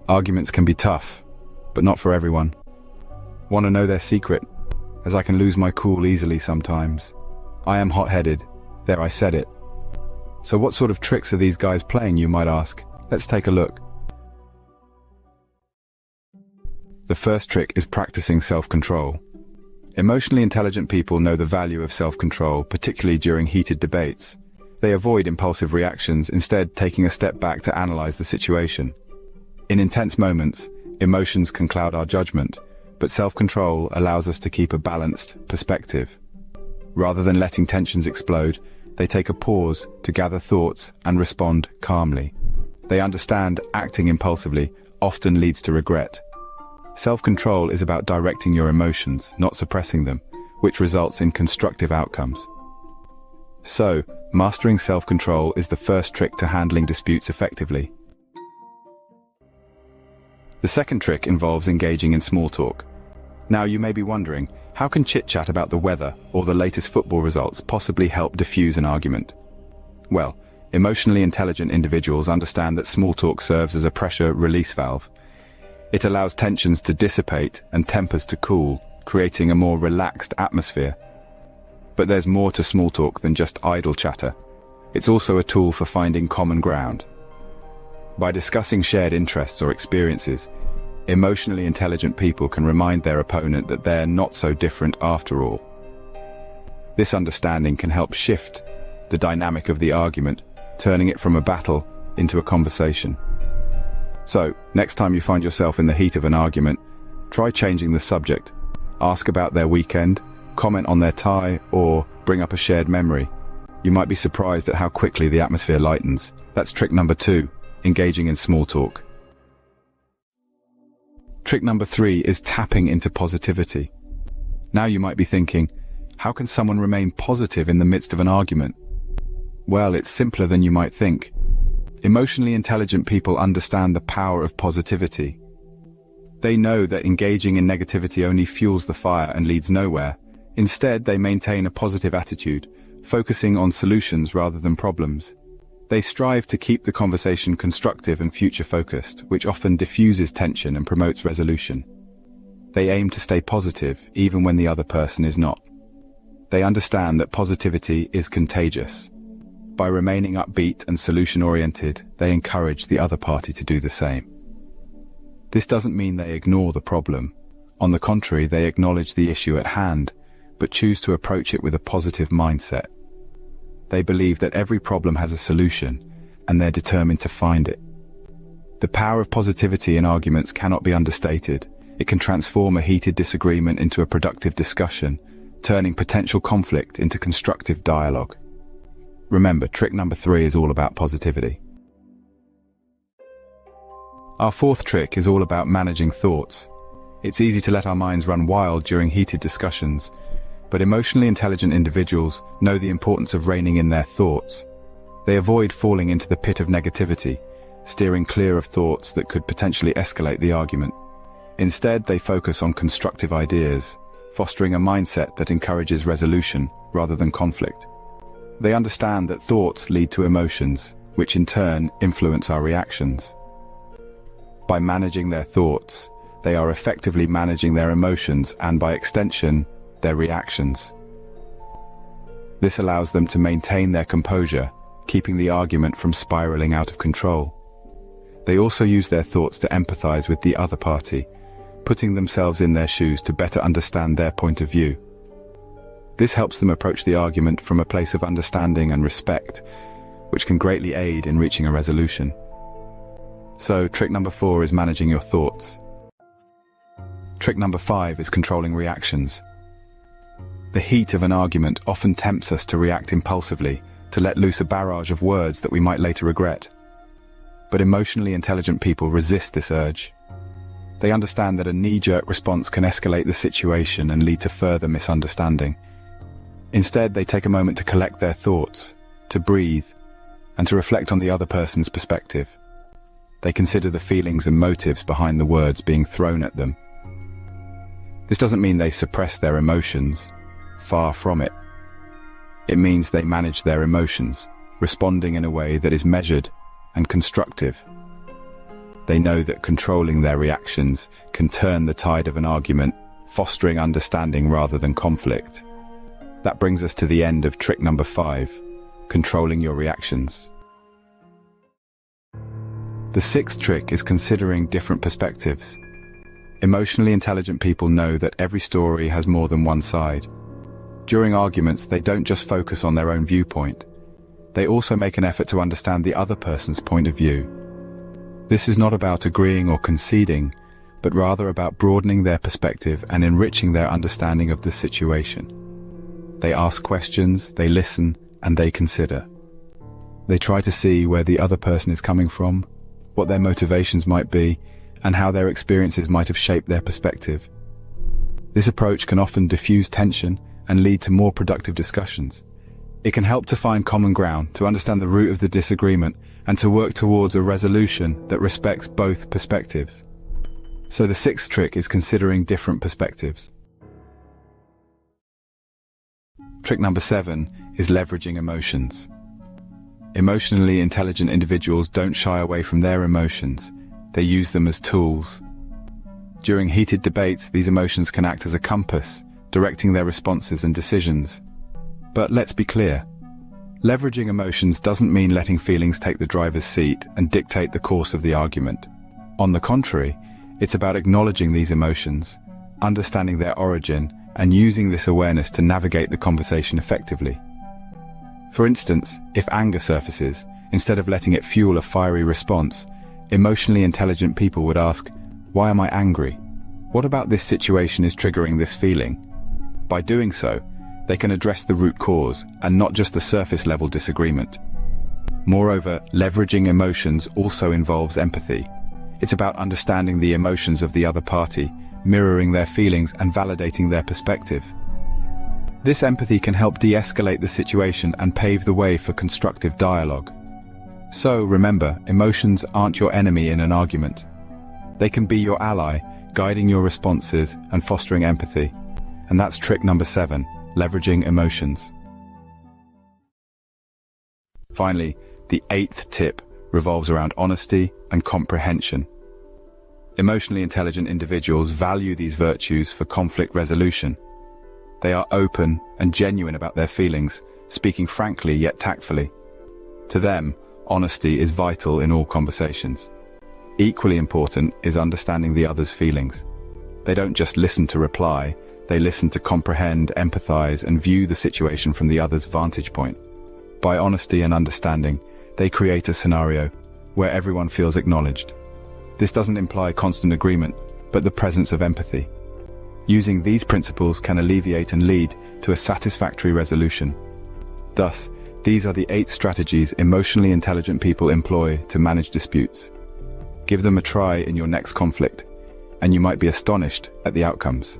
Arguments can be tough, but not for everyone. Want to know their secret? As I can lose my cool easily sometimes. I am hot-headed. There, I said it. So what sort of tricks are these guys playing, you might ask? Let's take a look. The first trick is practicing self-control. Emotionally intelligent people know the value of self-control, particularly during heated debates. They avoid impulsive reactions, instead taking a step back to analyze the situation. In intense moments, emotions can cloud our judgment, but self-control allows us to keep a balanced perspective. Rather than letting tensions explode, they take a pause to gather thoughts and respond calmly. They understand acting impulsively often leads to regret. Self-control is about directing your emotions, not suppressing them, which results in constructive outcomes. So, mastering self-control is the first trick to handling disputes effectively. The second trick involves engaging in small talk. Now you may be wondering, how can chit-chat about the weather or the latest football results possibly help diffuse an argument? Well, emotionally intelligent individuals understand that small talk serves as a pressure release valve. It allows tensions to dissipate and tempers to cool, creating a more relaxed atmosphere. But there's more to small talk than just idle chatter. It's also a tool for finding common ground. By discussing shared interests or experiences, emotionally intelligent people can remind their opponent that they're not so different after all. This understanding can help shift the dynamic of the argument, turning it from a battle into a conversation. So, next time you find yourself in the heat of an argument, try changing the subject. Ask about their weekend, comment on their tie, or bring up a shared memory. You might be surprised at how quickly the atmosphere lightens. That's trick number 2. Engaging in small talk. Trick number 3 is tapping into positivity. Now you might be thinking, how can someone remain positive in the midst of an argument? Well, it's simpler than you might think. Emotionally intelligent people understand the power of positivity. They know that engaging in negativity only fuels the fire and leads nowhere. Instead, they maintain a positive attitude, focusing on solutions rather than problems. They strive to keep the conversation constructive and future-focused, which often diffuses tension and promotes resolution. They aim to stay positive, even when the other person is not. They understand that positivity is contagious. By remaining upbeat and solution-oriented, they encourage the other party to do the same. This doesn't mean they ignore the problem. On the contrary, they acknowledge the issue at hand, but choose to approach it with a positive mindset. They believe that every problem has a solution, and they're determined to find it. The power of positivity in arguments cannot be understated. It can transform a heated disagreement into a productive discussion, turning potential conflict into constructive dialogue. Remember, trick number 3 is all about positivity. Our fourth trick is all about managing thoughts. It's easy to let our minds run wild during heated discussions, but emotionally intelligent individuals know the importance of reining in their thoughts. They avoid falling into the pit of negativity, steering clear of thoughts that could potentially escalate the argument. Instead, they focus on constructive ideas, fostering a mindset that encourages resolution rather than conflict. They understand that thoughts lead to emotions, which in turn influence our reactions. By managing their thoughts, they are effectively managing their emotions and, by extension, their reactions. This allows them to maintain their composure, keeping the argument from spiraling out of control. They also use their thoughts to empathize with the other party, putting themselves in their shoes to better understand their point of view. This helps them approach the argument from a place of understanding and respect, which can greatly aid in reaching a resolution. So, trick number 4 is managing your thoughts. Trick number 5 is controlling reactions. The heat of an argument often tempts us to react impulsively, to let loose a barrage of words that we might later regret. But emotionally intelligent people resist this urge. They understand that a knee-jerk response can escalate the situation and lead to further misunderstanding. Instead, they take a moment to collect their thoughts, to breathe, and to reflect on the other person's perspective. They consider the feelings and motives behind the words being thrown at them. This doesn't mean they suppress their emotions. Far from it. It means they manage their emotions, responding in a way that is measured and constructive. They know that controlling their reactions can turn the tide of an argument, fostering understanding rather than conflict. That brings us to the end of trick number 5, controlling your reactions. The 6th trick is considering different perspectives. Emotionally intelligent people know that every story has more than one side. During arguments, they don't just focus on their own viewpoint. They also make an effort to understand the other person's point of view. This is not about agreeing or conceding, but rather about broadening their perspective and enriching their understanding of the situation. They ask questions, they listen, and they consider. They try to see where the other person is coming from, what their motivations might be, and how their experiences might have shaped their perspective. This approach can often diffuse tension and lead to more productive discussions. It can help to find common ground, to understand the root of the disagreement, and to work towards a resolution that respects both perspectives. So the 6th trick is considering different perspectives. Trick number 7 is leveraging emotions. Emotionally intelligent individuals don't shy away from their emotions. They use them as tools. During heated debates, these emotions can act as a compass, directing their responses and decisions. But let's be clear. Leveraging emotions doesn't mean letting feelings take the driver's seat and dictate the course of the argument. On the contrary, it's about acknowledging these emotions, understanding their origin, and using this awareness to navigate the conversation effectively. For instance, if anger surfaces, instead of letting it fuel a fiery response, emotionally intelligent people would ask, "Why am I angry? What about this situation is triggering this feeling?" By doing so, they can address the root cause and not just the surface-level disagreement. Moreover, leveraging emotions also involves empathy. It's about understanding the emotions of the other party, mirroring their feelings and validating their perspective. This empathy can help de-escalate the situation and pave the way for constructive dialogue. So remember, emotions aren't your enemy in an argument. They can be your ally, guiding your responses and fostering empathy. And that's trick number 7, leveraging emotions. Finally, the 8th tip revolves around honesty and comprehension. Emotionally intelligent individuals value these virtues for conflict resolution. They are open and genuine about their feelings, speaking frankly yet tactfully. To them, honesty is vital in all conversations. Equally important is understanding the other's feelings. They don't just listen to reply, they listen to comprehend, empathize, and view the situation from the other's vantage point. By honesty and understanding, they create a scenario where everyone feels acknowledged. This doesn't imply constant agreement, but the presence of empathy. Using these principles can alleviate and lead to a satisfactory resolution. Thus, these are the 8 strategies emotionally intelligent people employ to manage disputes. Give them a try in your next conflict, and you might be astonished at the outcomes.